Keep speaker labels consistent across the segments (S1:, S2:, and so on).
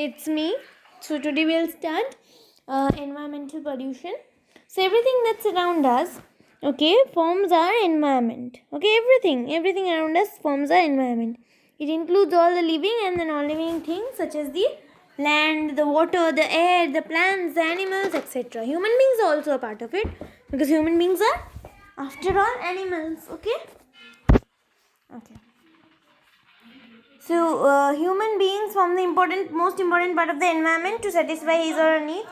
S1: It's me. So today we'll start environmental pollution. So everything that's around us, okay, forms our environment. Okay, everything around us forms our environment. It includes all the living and the non-living things such as the land, the water, the air, the plants, the animals, etc. Human beings are also a part of it because human beings are, after all, animals. Okay. Okay. So, human beings form the most important part of the environment to satisfy his or her needs.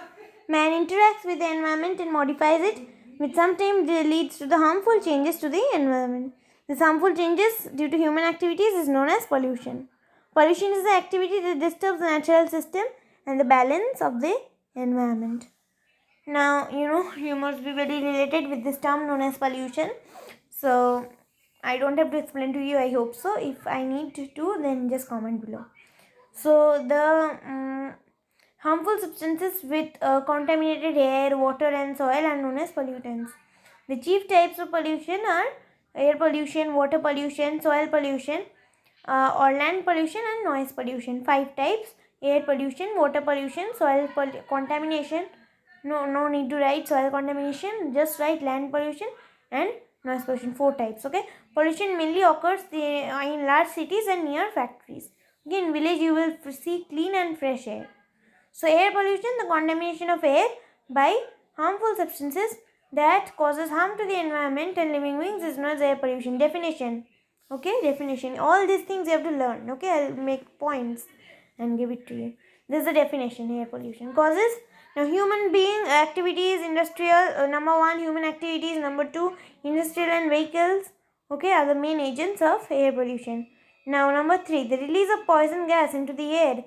S1: Man interacts with the environment and modifies it, which sometimes leads to the harmful changes to the environment. These harmful changes due to human activities is known as pollution. Pollution is the activity that disturbs the natural system and the balance of the environment. Now, you must be very related with this term known as pollution. So, I don't have to explain to you, I hope so. If I need to, then just comment below. So, the harmful substances with contaminated air, water, and soil are known as pollutants. The chief types of pollution are air pollution, water pollution, soil pollution, or land pollution, and noise pollution. 5 types: air pollution, water pollution, soil contamination. No need to write soil contamination, just write land pollution and noise pollution. 4 types. Okay, pollution mainly occurs in large cities and near factories. Okay, in village you will see clean and fresh air. So air pollution, the contamination of air by harmful substances that causes harm to the environment and living beings, is known as air pollution. Definition. Okay, definition. All these things you have to learn. Okay, I'll make points and give it to you. This is the definition. Air pollution causes. Now, human being activities, industrial, number 1, human activities, number 2, industrial and vehicles, okay, are the main agents of air pollution. Now, number 3, the release of poison gas into the air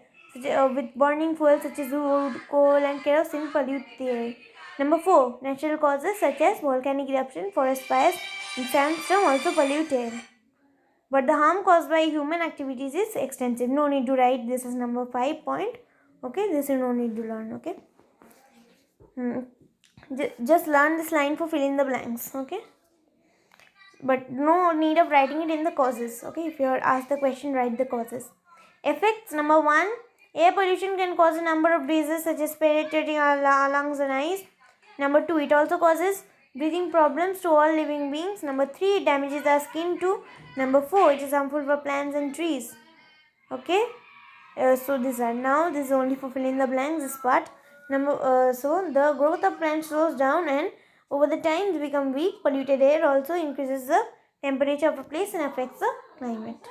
S1: with burning fuels such as wood, coal, and kerosene pollute the air. Number 4, natural causes such as volcanic eruption, forest fires, and sandstorm also pollute air. But the harm caused by human activities is extensive. No need to write this as number 5 point. Okay, this is no need to learn. Okay. Just learn this line for fill in the blanks. Okay. But no need of writing it in the causes. Okay. If you are asked the question, write the causes. Effects. Number 1. Air pollution can cause a number of diseases such as penetrating our lungs and eyes. Number 2. It also causes breathing problems to all living beings. Number 3. It damages our skin too. Number 4. It is harmful for plants and trees. Okay. So this is only for filling the blanks, this part. So the growth of plants slows down and over the time they become weak. Polluted air also increases the temperature of a place and affects the climate.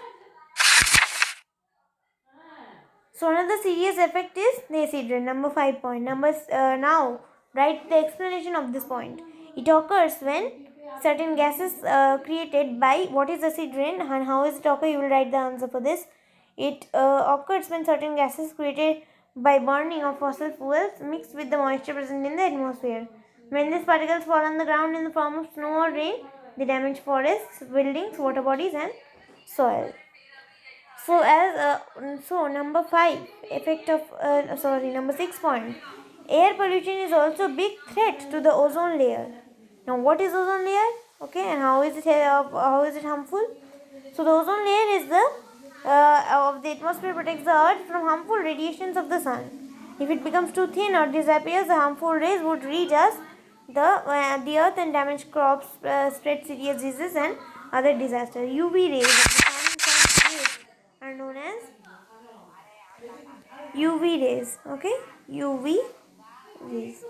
S1: So another serious effect is the acid rain. Number 5 point. Now write the explanation of this point. It occurs when certain gases created by what is acid rain and how is it occur. You will write the answer for this. It occurs when certain gases created by burning of fossil fuels mixed with the moisture present in the atmosphere. When these particles fall on the ground in the form of snow or rain, they damage forests, buildings, water bodies, and soil. So number 5 effect of number 6 point, air pollution is also a big threat to the ozone layer. Now what is ozone layer? Okay, and how is it harmful? So the ozone layer is the of the atmosphere, protects the earth from harmful radiations of the sun. If it becomes too thin or disappears, the harmful rays would reach us the earth and damage crops, spread serious diseases and other disasters. UV rays of the sun are known as UV rays. Okay, UV rays.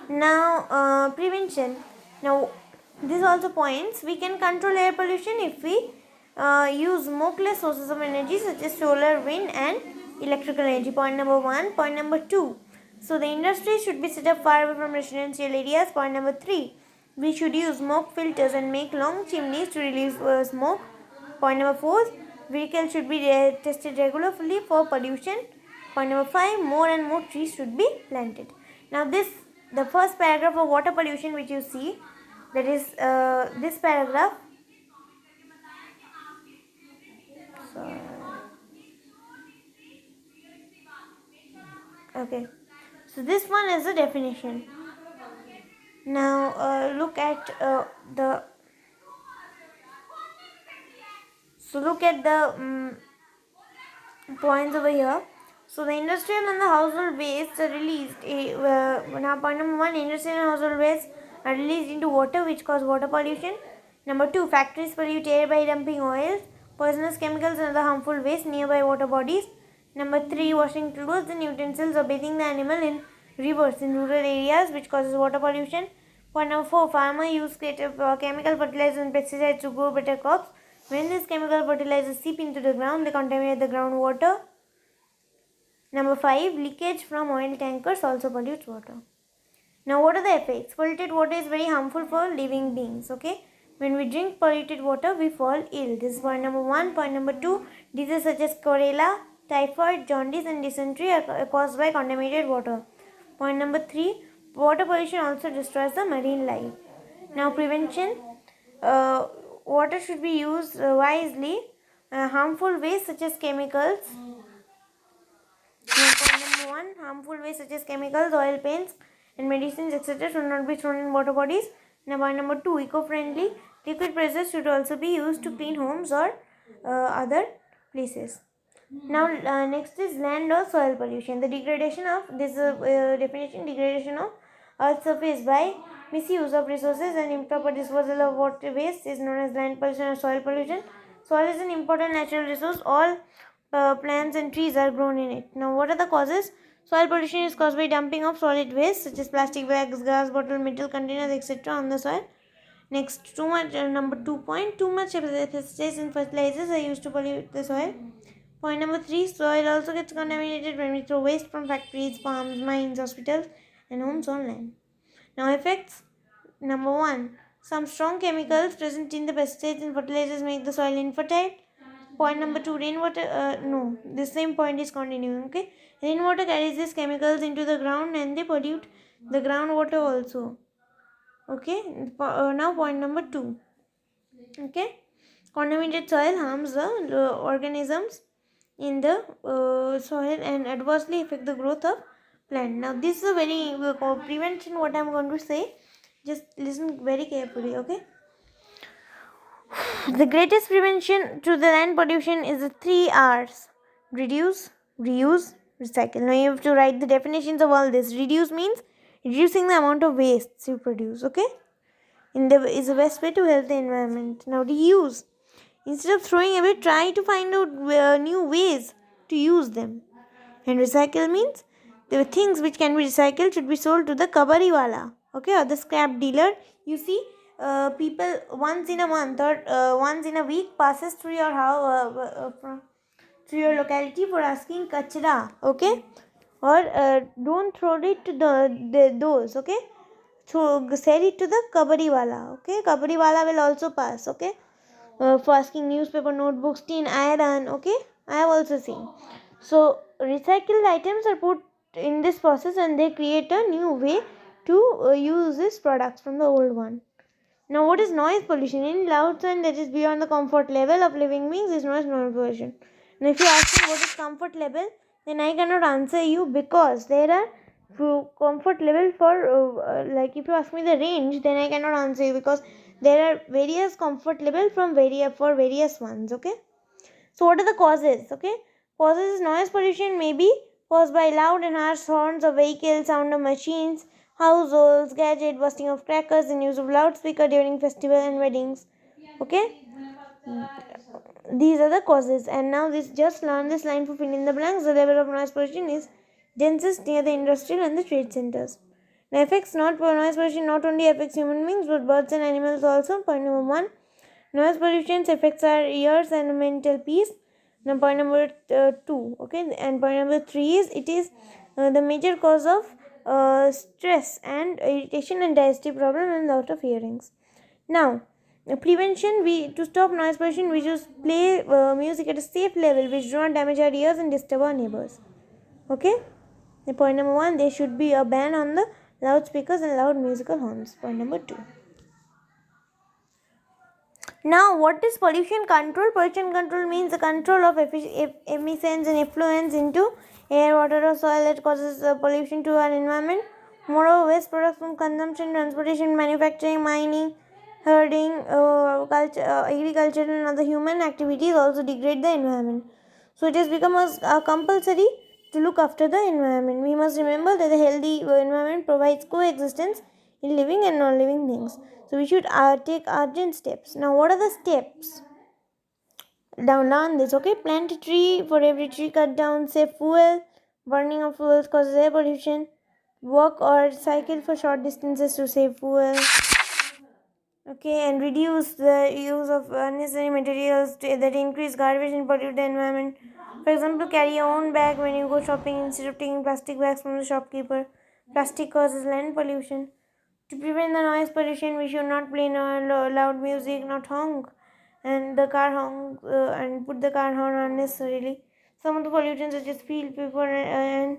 S1: Now, prevention. Now, this also points we can control air pollution if we use smokeless sources of energy such as solar, wind, and electrical energy. Point number 1. Point number 2. So, the industry should be set up far away from residential areas. Point number 3. We should use smoke filters and make long chimneys to release smoke. Point number 4. Vehicles should be tested regularly for pollution. Point number 5. More and more trees should be planted. Now, the first paragraph of water pollution which you see, that is this paragraph. Sorry. Okay, so this one is the definition. Now look at the points over here. So the industrial and the household waste are released. Now point number one, industrial and household waste are released into water, which cause water pollution. Number two, factories pollute air by dumping oils, poisonous chemicals, and other harmful waste nearby water bodies. Number three, washing clothes and utensils or bathing the animal in rivers in rural areas, which causes water pollution. Point number four, farmers use chemical fertilizers and pesticides to grow better crops. When these chemical fertilizers seep into the ground, they contaminate the groundwater. Number 5, leakage from oil tankers also pollutes water. Now, what are the effects? Polluted water is very harmful for living beings. Okay, when we drink polluted water, we fall ill. This is point number 1. Point number 2, diseases such as cholera, typhoid, jaundice, and dysentery are caused by contaminated water. Point number 3, water pollution also destroys the marine life. Now, prevention. Water should be used wisely. Harmful waste such as chemicals. Point number 1, harmful waste such as chemicals, oil paints, and medicines, etc. should not be thrown in water bodies. Now, point number 2, eco-friendly. Liquid process should also be used to clean homes or other places. Now, next is land or soil pollution. The degradation of this definition: degradation of earth's surface by misuse of resources and improper disposal of water waste is known as land pollution or soil pollution. Soil is an important natural resource. All plants and trees are grown in it. Now, what are the causes? Soil pollution is caused by dumping of solid waste such as plastic bags, glass bottle, metal containers, etc. on the soil. Next, number 2 point, too much pesticides and fertilizers are used to pollute the soil. Point number 3, soil also gets contaminated when we throw waste from factories, farms, mines, hospitals, and homes on land. Now, effects. Number 1, some strong chemicals present in the pesticides and fertilizers make the soil infertile. Point number 2, rainwater. No, the same point is continuing. Okay, rainwater carries these chemicals into the ground and they pollute the groundwater also. Okay, now point number 2. Okay, contaminated soil harms the organisms in the soil and adversely affect the growth of plant. Now this is a very prevention what I am going to say. Just listen very carefully. Okay, the greatest prevention to the land pollution is the 3 R's: reduce, reuse, recycle. Now you have to write the definitions of all this. Reduce means reducing the amount of waste you produce. Okay, is the best way to help the environment. Now reuse. Instead of throwing away, try to find out new ways to use them. And recycle means the things which can be recycled should be sold to the kabariwala, okay, or the scrap dealer. You see, people once in a month or once in a week passes through your house, through your locality for asking kachra, okay, or don't throw it to those, okay. So sell it to the kabariwala, okay. Kabariwala will also pass, okay. For asking newspaper, notebooks, tin, iron, okay. I have also seen. So recycled items are put in this process and they create a new way to use these products from the old one. Now, what is noise pollution? Any loud sound that is beyond the comfort level of living beings is known as noise pollution. Now, if you ask me what is comfort level, then I cannot answer you because there are comfort level for like if you ask me the range, then I cannot answer you because there are various comfort level from various ones. Okay. So, what are the causes? Okay, causes noise pollution may be caused by loud and harsh horns of vehicles, sound of machines, households, gadget, busting of crackers, and use of loudspeaker during festival and weddings. Okay, these are the causes. And now this just learn this line for fill in the blanks. The level of noise pollution is densest near the industrial and the trade centers. The effects not noise pollution not only affects human beings but birds and animals also. Point number 1. Noise pollution affects our ears and mental peace. Now point number 2, okay, and point number 3 is it is the major cause of stress and irritation and digestive problem and lot of hearings. Now prevention, we to stop noise pollution we just play music at a safe level which do not damage our ears and disturb our neighbors. Okay, the point number 1, there should be a ban on the loudspeakers and loud musical horns. Point number 2. Now, what is pollution control? Pollution control means the control of emissions and effluents into air, water, or soil that causes pollution to our environment. Moreover, waste products from consumption, transportation, manufacturing, mining, herding, agriculture, and other human activities also degrade the environment. So, it has become a compulsory to look after the environment. We must remember that a healthy environment provides coexistence in living and non-living things. So we should take urgent steps. Now, what are the steps? Down this, okay? Plant a tree for every tree cut down. Save fuel. Burning of fuels causes air pollution. Walk or cycle for short distances to save fuel. Okay, and reduce the use of unnecessary materials that increase garbage and pollute the environment. For example, carry your own bag when you go shopping instead of taking plastic bags from the shopkeeper. Plastic causes land pollution. To prevent the noise pollution, we should not play loud music, not honk, and the car honk and put the car horn unnecessarily. Some of the pollutants such as fuel, paper, and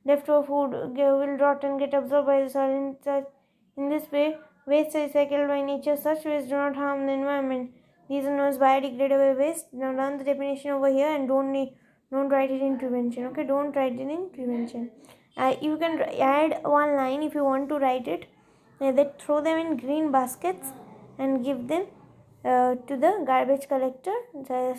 S1: leftover food will rot and get absorbed by the soil. In this way, waste is recycled by nature. Such waste do not harm the environment. These are known as biodegradable waste. Now learn the definition over here and don't write it in prevention. Okay, don't write it in prevention. You can add one line if you want to write it. They throw them in green baskets and give them to the garbage collector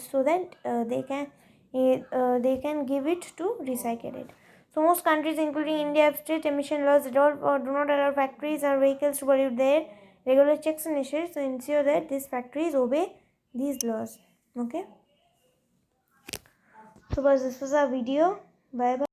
S1: so that they can give it to recycle it. So most countries, including India, have strict emission laws that do not allow factories or vehicles to pollute the air. Regular checks and issues to ensure that these factories obey these laws. Okay. So, this was our video. Bye bye.